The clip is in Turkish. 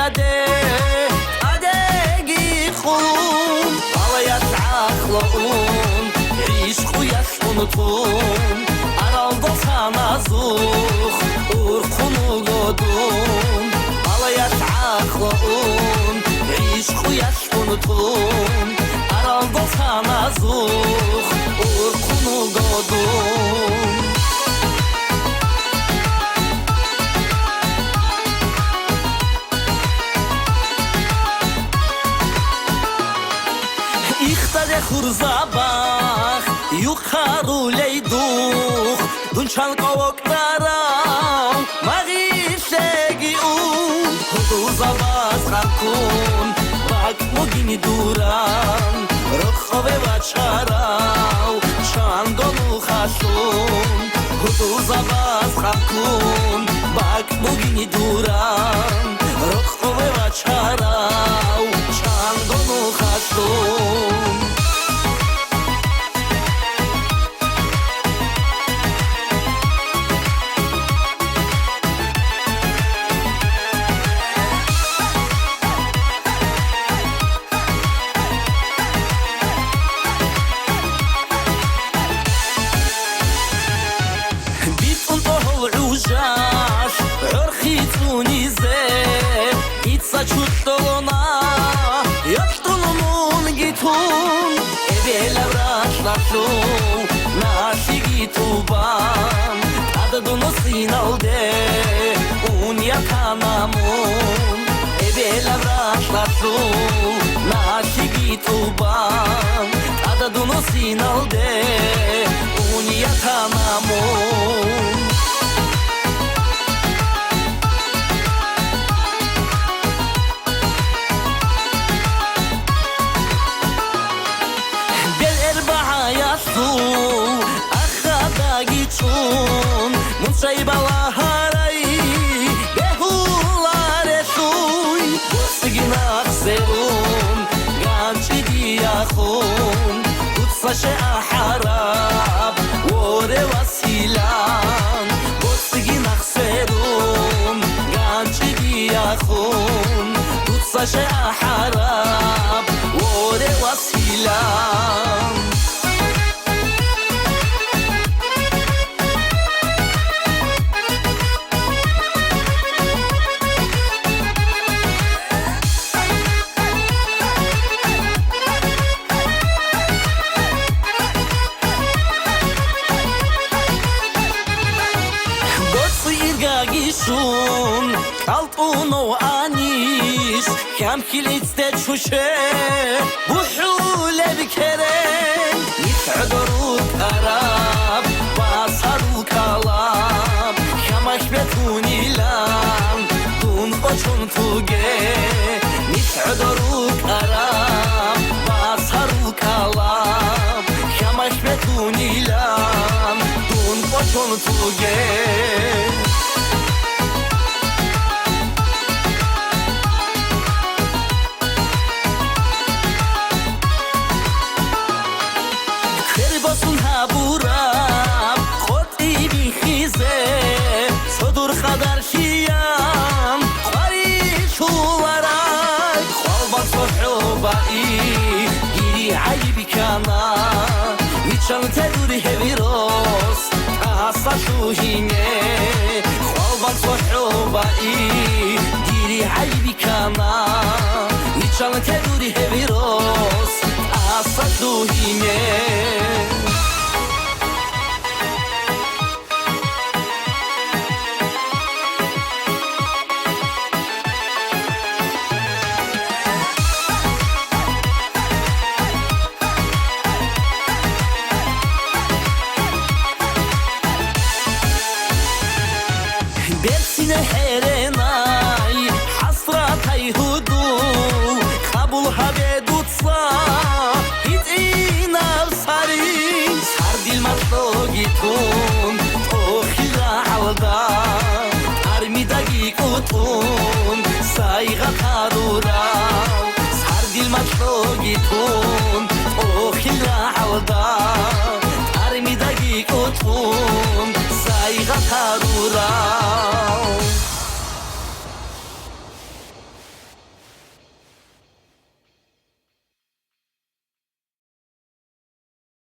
ade adegi khum alaya taqlun ishq yash unutun aralda sanazux urqunu godun alaya taqlun ishq yash unutun aralda sanazux urqunu godun İxtade xurzabaq yuqaru leydux dunçan qovoktaram mağişegi un huduzabaz xalkun bak mugini duran rıkhove vaçarav çandonu xaşun huduzabaz xalkun bak mugini duran rıkhove vaçarav çandonu xaşun Ujash, orkhituni ze, itsa chutolona, yachtumun gitun, evela vrashlashu, nashi gituban, adaduno sinalde, unyatanamun, evela vrashlashu, nashi gituban, adaduno sinalde, unyatanamun. Munçay balaharay behulare suy Bosgina xerun ganchi diakhun Tutsaşe aharab vore vasilan Bosgina xerun ganchi diakhun Tutsaşe aharab vore vasilan Gishun kaltuno anis kam kilitste chushe buhule bikeren yit'adru karab basaru kalam kamash betuni lam dun qochun tuge yit'adru karab basaru kalam kamash betuni lam dun qochun tuge Basun haburab khoti bikhize sodur khadar shiyam qari shuwarak khalban sohubai giri aybi kana vichan taduri heviros asa shuhine khalban sohubai giri aybi kana vichan taduri heviros asa shuhine Bersine herenay hasratay hudu kabul habe dutsa hit inav sari sardil matlo gitun tokhila alda armidagi kutun sayga tarura sardil matlo gitun tokhila alda armidagi kutun sayga tarura